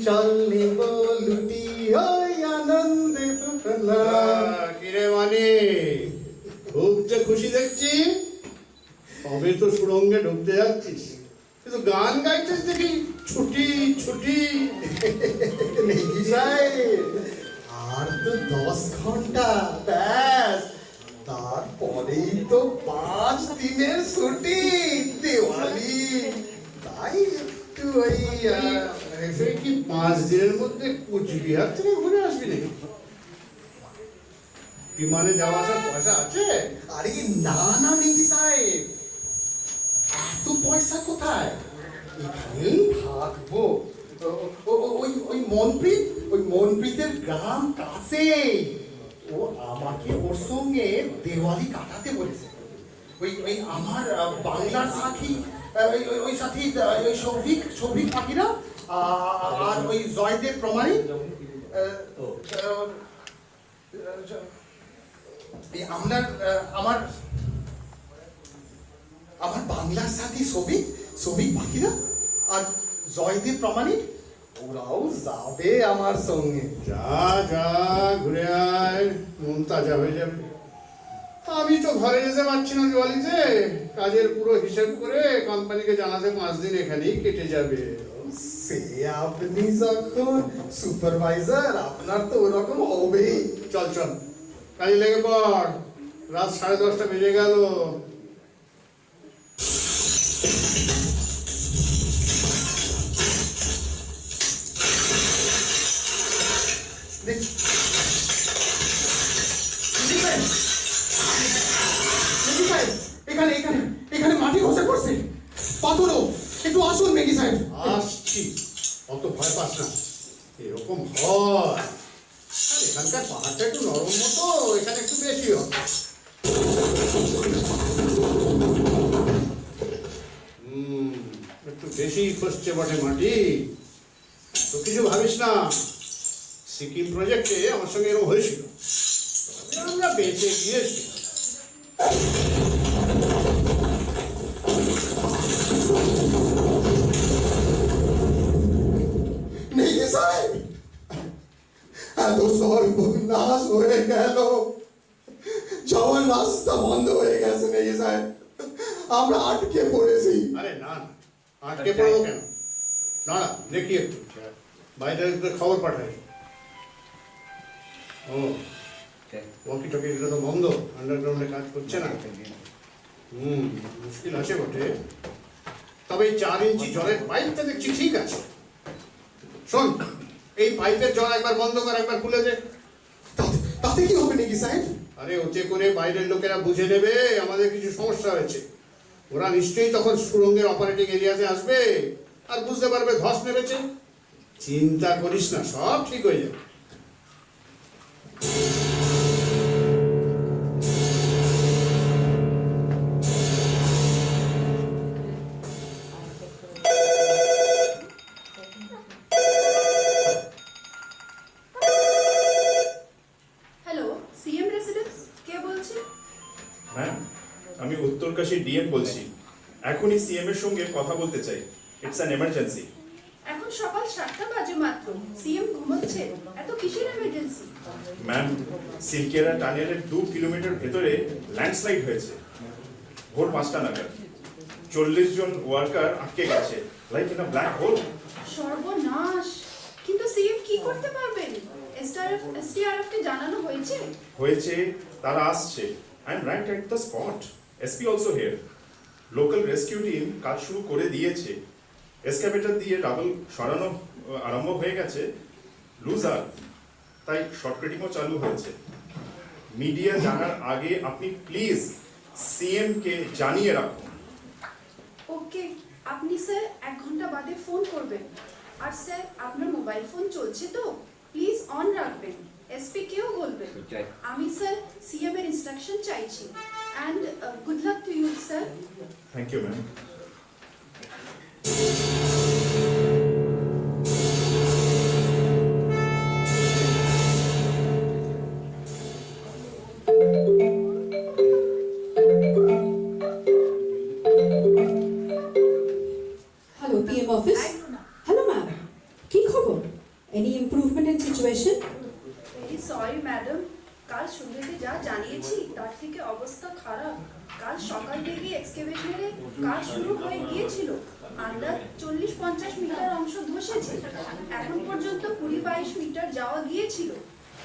চল নেব লুটি ওই আনন্দে কিরে মানে খুব যে খুশি দেখছি, তবে তো সুরঙ্গে ঢুকতে যাচ্ছিস, কিন্তু গান গাইছিস দেখি ছুটি ছুটি। নেকি সাহেব, আর তো 10 ঘন্টা ব্যাস, তারপরেই তো 5 দিনের ছুটি, দিওয়ালি। তাই একটু ওই সে কি 5 দিনের মধ্যে কুচবিহার থেকে ঘুরে আসবি নাকি? বিমানে যাওয়া আসার পয়সা আছে? আরে না না নেকি সাহেব, এত পয়সা কোথায়? এখানেই থাকবো। ওই মনপ্রীতের গ্রাম কাছেই। ও আমাকে ওর সঙ্গে দেওয়ালি কাটাতে বলেছে। ওই আমার বাংলার সাথী, ওই সাথী, ওই সৌভিক পাখিরা, আর ওই জয়দেব প্রমাণিক, আমার বাংলার সাথী সৌভিক পাখিরা আর জয়দেব প্রমাণিক, ওরাও যাবে আমার সঙ্গে। যা যা ঘুরে আয়, মন তাজা হয়ে যাবে। আমি তো ঘরে যেতে পারছি না দিওয়ালিতে, কাজের পুরো হিসেব করে কোম্পানিকে জানাতে 5 দিন এখানেই কেটে যাবে। সে আপনি যখন সুপারভাইজার, আপনার তো ওরকম হবেই। চল চল কাজে লেগে পড়, রাত 10:30 বেজে গেল। এখানে মাটি খসে পড়ছে, পাথরও। একটু আসুন মেঘি সাহেব। আসছি, অত ভয় পাস না, এরকম হয়। আর এখানকার পাহাড়টা একটু নরম মতো, এখানে একটু বেশি হয়। একটু বেশি খসছে বটে মাটি, তো কিছু ভাবিস না। সিকিম প্রজেক্টে আমার সঙ্গে এরকম হয়েছিল, তবে আমরা বেঁচে গিয়েছি। মেঘি সাহেব, এত সর্বনাশ হয়ে গেল, যাওয়ার রাস্তা বন্ধ হয়ে গেছে মেঘি সাহেব, আমরা আটকে পড়েছি। আরে না না, আটকে পড়বো কেন? না না, দেখি একটু বাইরে খবর পাঠাই। ও ওয়াকি টকি তো বন্ধ, আন্ডারগ্রাউন্ডে কাজ করছে না। মুশকিল আছে বটে, তবে এই 4 ইঞ্চি জলের পাইপটা দেখছি ঠিক আছে। শোন, এই পাইপের জল একবার বন্ধ কর, একবার খুলে দে। তাতে কি হবে নাকি সাহেব? আরে ওতে করে বাইরের লোকেরা বুঝে নেবে আমাদের কিছু সমস্যা হয়েছে, ওরা নিশ্চয়ই তখন সুরঙ্গের অপারেটিং এরিয়াতে আসবে আর বুঝতে পারবে ধস নেমেছে। চিন্তা করিস না, সব ঠিক হয়ে যাবে। ম্যাম, আমি উত্তরকাশী ডিএম বলছি। এখনই সিএম এর সঙ্গে কথা বলতে চাই। It's an emergency. এখন সকাল 7টা বাজে মাত্র, সিএম ঘুমোচ্ছে, এত কিসের এমার্জেন্সি? ম্যাম, সিলকেরা টানেলের 2 কিলোমিটার ভেতরে ল্যান্ডস্লাইড হয়েছে ভোর 5টা নাগাদ। 40 জন ওয়ার্কার আটকে গেছে, like in a black hole. সর্বনাশ! কিন্তু সিএম কি করতে পারবেন? এসডিআরএফ কে জানানো হয়েছে? তারা আসছে। I am right at the spot. SP also here. Local rescue team কাজ শুরু করে দিয়েছে। এসকাভেটর দিয়ে ডাবল সরানো আরম্ভ হয়ে গেছে। লুজার, তাই শর্টকাটিংও চালু হয়েছে। মিডিয়া জানার আগে আপনি প্লিজ সিএম কে জানিয়ে রাখুন। ওকে, আপনি স্যার 1 ঘন্টা বাদে ফোন করবেন। আর স্যার, আপনার মোবাইল ফোন চলছে তো? প্লিজ অন রাখবেন। এসপি কেও বলবেন আমি স্যার সিএম এর ইনস্ট্রাকশন চাইছি। And good luck to you sir. Thank you ma'am. Hello PM office. Hello ma'am, কি খবর? Any improvement in situation? Very sorry madam, কাল সন্ধ্যেতে যা জানিয়েছি তার থেকে অবস্থা খারাপ। কাল সকাল থেকে এক্সকেভেশনে কাজ শুরু হয়ে গিয়েছিল। আন্দাজ 40-50 মিটার অংশ ধসেছে। এখন পর্যন্ত 20-22 মিটার যাওয়া গিয়েছিল।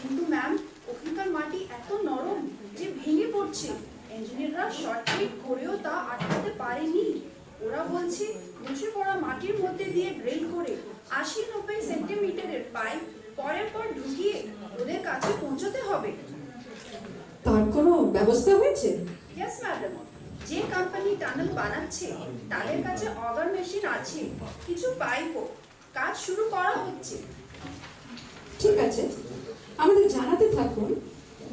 কিন্তু ম্যাম, ওখানকার মাটি এত নরম যে ভেঙে পড়ছে। ইঞ্জিনিয়াররা শর্টকাট করেও তা আটকাতে পারেনি। ওরা বলছে ধসে পড়া মাটির মধ্যে দিয়ে ড্রিল করে 80-90 সেন্টিমিটারের পাইপ পরের পর ঢুকিয়ে ওদের কাছে পৌঁছতে হবে। তার কোনো ব্যবস্থা হয়েছে? ইয়েস ম্যাডাম, যে কোম্পানি টানেল বানাচ্ছে তাদের কাছে অগার মেশিন আছে, কিছু পাইপও। কাজ শুরু করা হচ্ছে। ঠিক আছে, আমাদের জানাতে থাকুন।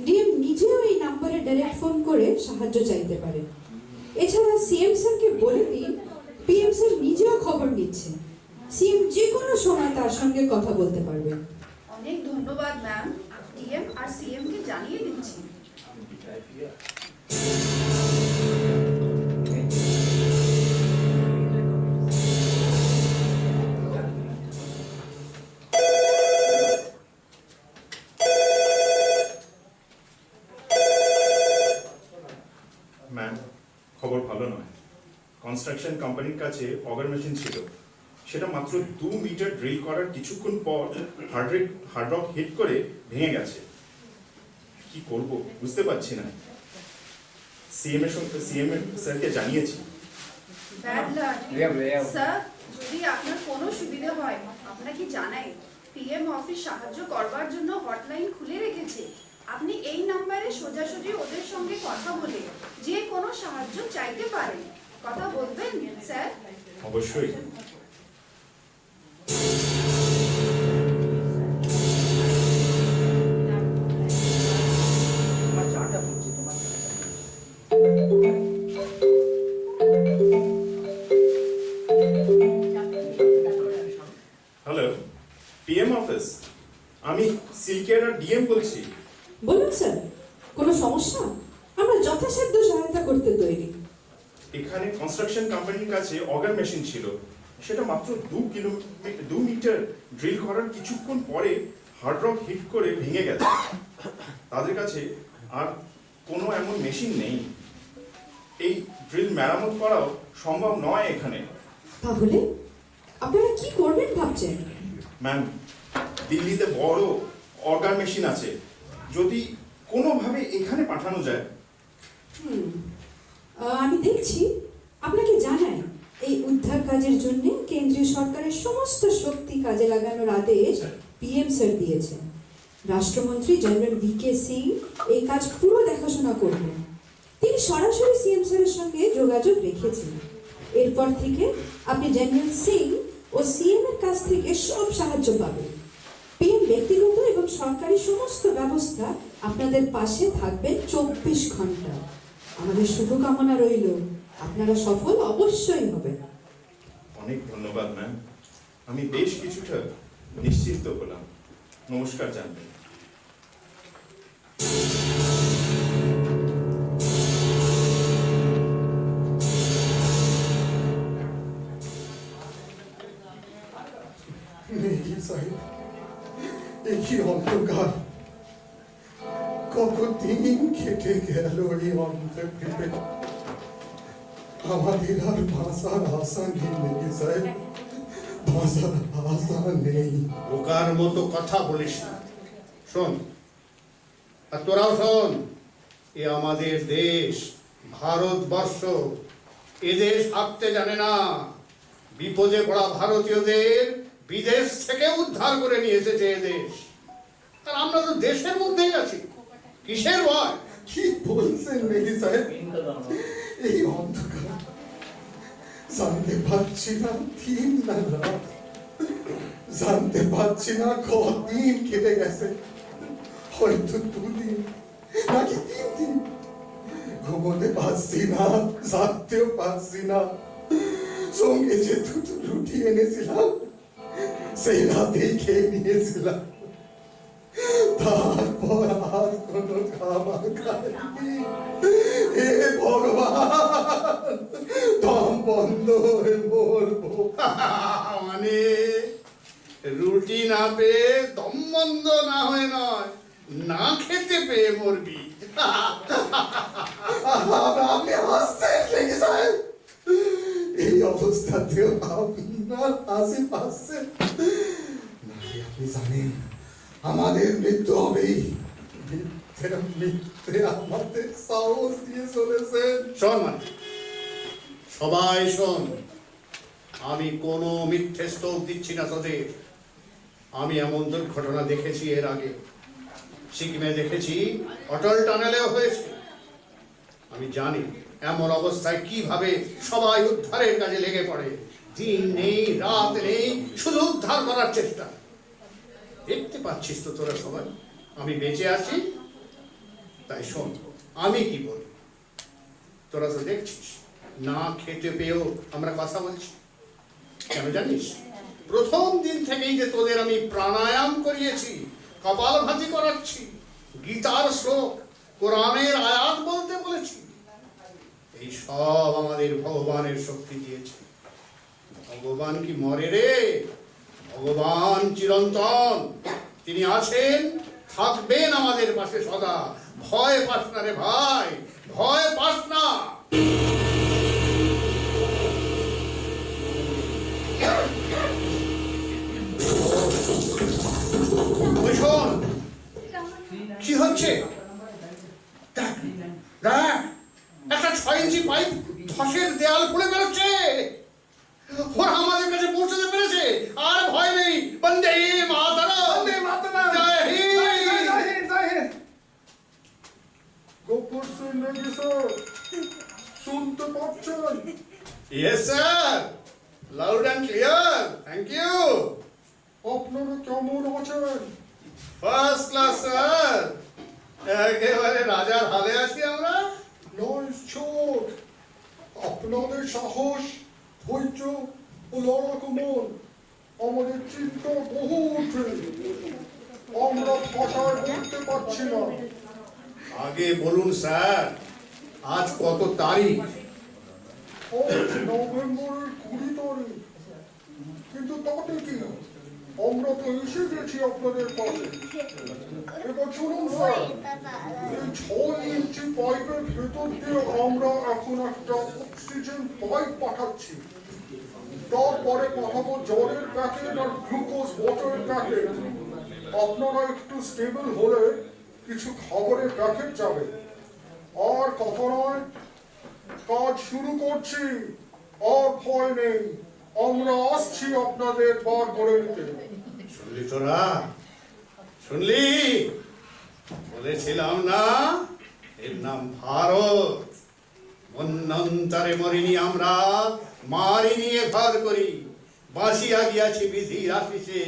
ডিএম নিজেও এই নাম্বারে ডাইরেক্ট ফোন করে সাহায্য চাইতে পারে। এছাড়া সিএম স্যারকে বলে দিন পিএম স্যার নিজেও খবর নিচ্ছে। সিএম যে কোনো সময় তার সঙ্গে কথা বলতে পারবে। অনেক ধন্যবাদ ম্যাম, ডিএম আর সিএম কে জানিয়ে দিচ্ছি। ম্যাম, খবর ভালো নয়। কনস্ট্রাকশন কোম্পানির কাছে অগার মেশিন ছিল, সেটা মাত্র 2 মিটার ড্রিল করার কিছুক্ষণ পর হার্ড রক হিট করে ভেঙে গেছে। কি করব বুঝতে পারছি না। সিএম স্যারকে জানিয়েছি। ব্যাড লাক স্যার, যদি আপনার কোনো সুবিধা হয় আপনাকে জানাই, পিএম অফিস সাহায্য করবার জন্য হটলাইন খুলে রেখেছে। আপনি এই নাম্বারে সোজাসুজি ওদের সঙ্গে কথা বলে যে কোনো সাহায্য চাইতে পারেন। কথা বলবেন স্যার? অবশ্যই। হ্যালো, পিএম অফিস, আমি সিলকের ডিএম বলছি। বলুন স্যার, কোনো সমস্যা? আমরা যথাসাধ্য সহায়তা করতে তৈরি। এখানে কনস্ট্রাকশন কোম্পানির কাছে অগার মেশিন ছিল, সেটা মাত্র 2 মিটার ড্রিল করার কিছুক্ষণ পরে হার্ড রক হিট করে ভেঙে গেছে। তাদের কাছে আর কোনো এমন মেশিন নেই। এই ড্রিল মেরামত করাও সম্ভব নয় এখানে। তাহলে আপনারা কি করবেন ভাবছেন? ম্যাম, দিল্লিতে বড় অগার মেশিন আছে, যদি কোনোভাবে এখানে পাঠানো যায়। আমি দেখছি, আপনাকে জানাই এই উদ্ধার কাজের জন্য কেন্দ্রীয় সরকারের সমস্ত শক্তি কাজে লাগানোর আদেশ পিএম স্যার দিয়েছেন। রাষ্ট্রমন্ত্রী জেনারেল ভিকে সিং এই কাজ পুরো দেখাশোনা করবেন। তিনি সরাসরি সিএম স্যারের সঙ্গে যোগাযোগ রেখেছেন। এরপর থেকে আপনি জেনারেল সিং ও সিএম এর কাছ থেকে সব সাহায্য পাবেন। পিএম ব্যক্তিগত এবং সরকারি সমস্ত ব্যবস্থা আপনাদের পাশে থাকবেন 24 ঘন্টা। আমাদের শুভকামনা রইল, আপনারা সফল অবশ্যই হবেন। অনেক ধন্যবাদ ম্যাম, আমি বেশ কিছুটা নিশ্চিন্ত হলাম। নমস্কার জানবেন। মেঘি সাহেব, একই অন্ধকার, কতদিন কেটে গেল এই অন্ধকারে। আমাদের আর ভাষার আশা নেই মেঘি সাহেব, ভাষার আশা নেই। বোকার মতো কথা বলিস না। শোন, আর তোরাও শোন, এ আমাদের দেশ, ভারতবর্ষ। এ দেশ ভাবতে জানে না। বিপদে পড়া ভারতীয়দের বিদেশ থেকে উদ্ধার করে নিয়ে এসেছে এ দেশ। আর আমরা তো দেশের মধ্যেই আছি, কিসের ভয়? কি বলছেন মেঘি সাহেব? এই অন্ধকার, জানতে পারছি না দিন না রাত, জানতে পারছি না কদিন কেটে গেছে, হয়তো 2 দিন নাকি 3 দিন। ঘুমোতে পারছি না, জাগতেও পারছি না। সঙ্গে যে 2 রুটি এনেছিলাম সেই রাতেই খেয়ে নিয়েছিলাম। তারপর আর কোনো খাবার খাইনি। হে ভগবান, দম বন্ধ হয়ে মরবো। মানে রুটি না পেয়ে দম বন্ধ না হয়ে নয়, না খেতে পেয়ে মরবি। আপনি হাসছেন নাকি সাহেব? এই অবস্থাতেও আপনার হাসি পাচ্ছে নাকি? আপনি জানেন আমাদের মৃত্যু হবেই। মিথ্যে আমাদের সাহস দিয়ে চলেছেন। শোন মানে, সবাই শোন, আমি কোনো মিথ্যে স্তোক দিচ্ছি না তোদের। আমি এমন দুর্ঘটনা দেখেছি এর আগে, সিকিমে দেখেছি, অটল টানেলেও হয়েছে। আমি জানি এমন অবস্থায় কিভাবে সবাই উদ্ধারের কাজে লেগে পড়ে। দিন নেই রাত নেই, শুধু উদ্ধার করার চেষ্টা। দেখতে পাচ্ছিস তো তোরা সবাই আমি বেঁচে আছি। তাই শোন আমি কি বলি, তোরা তো দেখছিস না খেতে পেয়েও আমরা কথা বলছি। কেন জানিস? প্রথম দিন থেকেই যে তোদের আমি প্রাণায়াম করিয়েছি, কপালভাতি করাচ্ছি, গীতার শ্লোক, কোরআনের আয়াত বলতে বলেছি। এই সব আমাদের ভগবানের শক্তি দিয়েছে। ভগবান কি মরে রে? ভগবান চিরন্তন, তিনি আছেন, থাকবেন আমাদের পাশে সদা। ভয় পাস না রে ভাই, ভয় পাস না। ওই শোন, কি হচ্ছে? দেখ, দেখ, একটা 6 ইঞ্চি পাইপ ধসের দেয়াল খুলে বেরোচ্ছে। ওরা আমাদের কাছে পৌঁছতে পেরেছে, আর ভয় নেই। বন্দে মাতরম, বন্দে মাতরম, জয় হিন্দ। গোপুর সিং নাকি স্যার? শুনতে পাচ্ছেন? Yes sir, loud and clear, thank you. আপনারা কেমন আছেন? ফার্স্ট ক্লাস স্যার, একেবারে রাজার হালে আছি আমরা। নয় ছোট, আপনাদের সাহস, ধৈর্য ও লড়াকু মন আমাদের চিন্তা বহু উঠে। আমরা ভাষায় বলতে পারছি না। আগে বলুন স্যার, আজ কত তারিখ? আজ নভেম্বরের 20 তারিখ। কিন্তু তাতে কি, আমরা তো এসে গেছি আপনাদের পাশে। এবার শুনুন স্যার, এই 6 ইঞ্চি পাইপের ভেতর দিয়ে আমরা এখন একটা অক্সিজেন পাইপ পাঠাচ্ছি। তারপরে পাঠাবো জলের প্যাকেট আর গ্লুকোজ ওয়াটারের প্যাকেট। আপনারা একটু স্টেবল হলে কিছু খাবারের প্যাকেট যাবে। আর কথা নয়, কাজ শুরু করছি। আর ভয় নেই, আমরা আসছি আপনাদের বার করে নিতে। শুনলি তোরা, শুনলি? বলেছিলাম না, এর নাম ভারত। মন্বন্তরে মরিনি আমরা, মারি নিয়ে ঘর করি। বাঁচিয়া গিয়াছি বিধির আশিসে,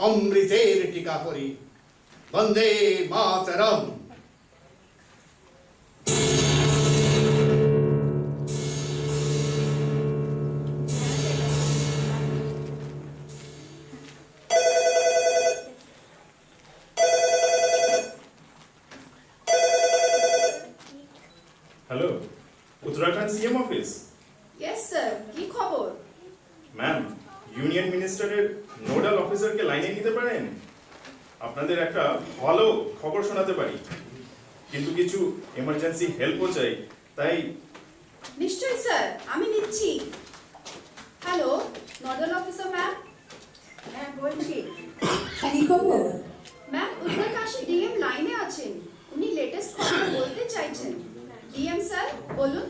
অমৃতের টিকা করি। Vande Mataram. Hello, Uttarakhand CM office? Yes sir, কি খবর? ম্যাম, ইউনিয়ন মিনিস্টারের নোডাল অফিসারকে লাইনে নিতে পারেন? আপনাদের একটা ভালো খবর শোনাতে পারি, কিন্তু কিছু এমার্জেন্সি হেল্পও চাই, তাই। নিশ্চয়ই স্যার, আমি নিচ্ছি। Hello, nodal officer ma'am. হ্যাঁ বলছি, কি খবর? ম্যাম, উত্তরকাশী ডিএম লাইনে আছেন, উনি লেটেস্ট খবর বলতে চাইছেন। ডিএম স্যার বলুন।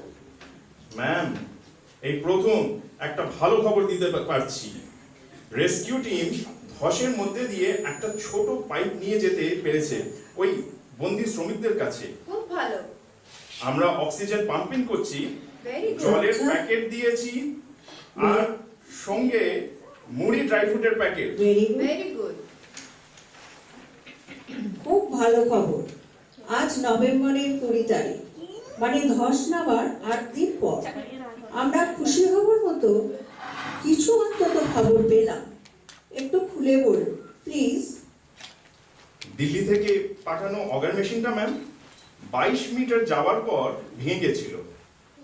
ম্যাম, এই প্রথম একটা ভালো খবর দিতে পারছি। রেস্কিউ টিম ধসের মধ্যে দিয়ে একটা ছোট পাইপ নিয়ে যেতে পেরেছে ওই বন্দি শ্রমিকদের কাছে। খুব ভালো। আমরা অক্সিজেন পাম্পিং করছি, ভেরি গুড। জলের প্যাকেট দিয়েছি, আর সঙ্গে মুড়ি ড্রাই ফ্রুটের প্যাকেট। Very good. খুব ভালো খবর। আজ নভেম্বরের 20 তারিখ, মানে ধস নামার 8 দিন পর। আমরা খুশি হবার মতো কিছু অন্তত খবর পেলাম। একটু খুলে বলুন প্লিজ। দিল্লি থেকে পাঠানো অগার মেশিনটা ম্যাম 22 মিটার যাওয়ার পর ভেঙে গেছিল।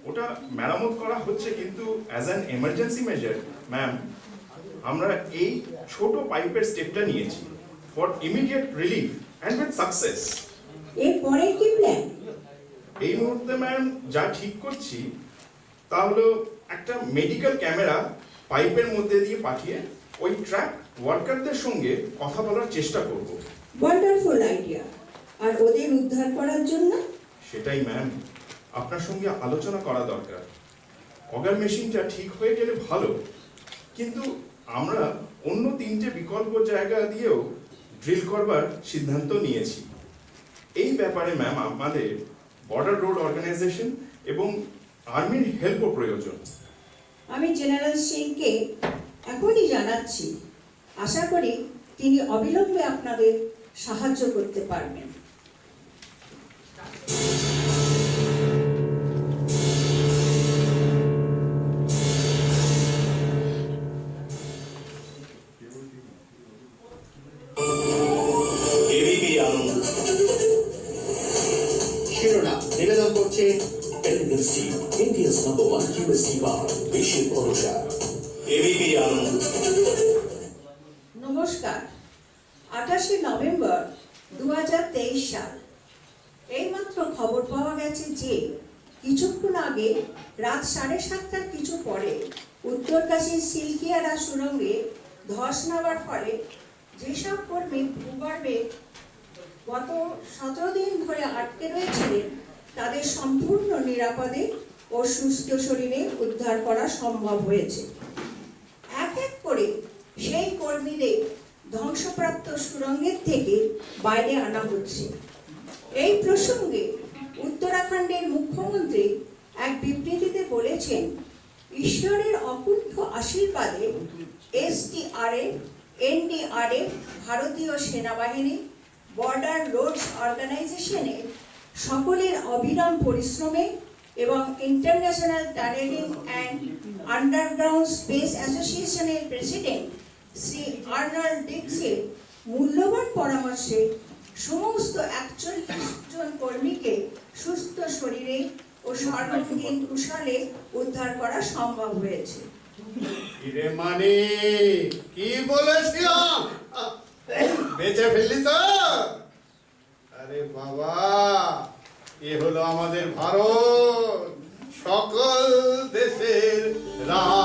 ওটা মেরামত করা হচ্ছে, কিন্তু as an emergency measure ma'am আমরা এই ছোট পাইপের স্টেপটা নিয়েছি for immediate relief and with success. এরপরে কি প্ল্যান? এই মুহূর্তে ম্যাম যা ঠিক করছি তা হলো একটা মেডিকেল ক্যামেরা পাইপের মধ্যে দিয়ে পাঠিয়ে ওই ট্র্যাক ওয়ার্কারদের সঙ্গে কথা বলার চেষ্টা করব। Wonderful idea. আর ওদের উদ্ধার করার জন্য? সেটাই ম্যাম, আপনার সঙ্গে আলোচনা করা দরকার। অগার মেশিনটা ঠিক হয়ে গেলে ভালো, কিন্তু আমরা অন্য 3টে বিকল্প জায়গা দিয়েও ড্রিল করবার সিদ্ধান্ত নিয়েছি। এই ব্যাপারে ম্যাম আমাদের বর্ডার রোড অর্গানাইজেশন এবং আর্মির হেল্পও প্রয়োজন। আমি জেনারেল সিংকে এখনই জানাচ্ছি। আশা করি তিনি অবিলম্বে আপনাদের সাহায্য করতে পারবেন। এবিপি আনন্দ শিরোনাম নিবেদন করছে এলএনএসটি, ইন্ডিয়াস নাম্বার 1 QST বার, বিশ্বের ভরসা। এবিপি আনন্দ। নমস্কার। 28শে নভেম্বর 2023 সাল। এইমাত্র খবর পাওয়া গেছে যে কিছুক্ষণ আগে রাত 7:30টার কিছু পরে উত্তরকাশীর সিলকিয়ারা সুড়ঙ্গে ধস নামার ফলে যেসব কর্মী ভূগর্ভে গত 17 দিন ধরে আটকে রয়েছিলেন তাদের সম্পূর্ণ নিরাপদে ও সুস্থ শরীরে উদ্ধার করা সম্ভব হয়েছে। এক এক করে সেই কর্মীদের ধ্বংসপ্রাপ্ত সুড়ঙ্গের থেকে বাইরে আনা হচ্ছে। এই প্রসঙ্গে উত্তরাখণ্ডের মুখ্যমন্ত্রী এক বিবৃতিতে বলেছেন, ঈশ্বরের অকুণ্ঠ আশীর্বাদে SDRF, NDRF, ভারতীয় সেনাবাহিনী, বর্ডার রোডস অর্গানাইজেশনের সকলের অবিরাম পরিশ্রমে এবং international tunneling and underground space অ্যাসোসিয়েশনের প্রেসিডেন্ট শ্রী আর্নল্ড ডিক্সের মূল্যবান পরামর্শে সমস্ত 41 জন কর্মীকে সুস্থ শরীরে ও সর্বাঙ্গীন কুশলে উদ্ধার করা সম্ভব হয়েছে। ইরে মানে কি বলেছিলাম, বেঁচে ফেললি তো? আরে বাবা, এ হলো আমাদের ভারত, সকল দেশের রাজ।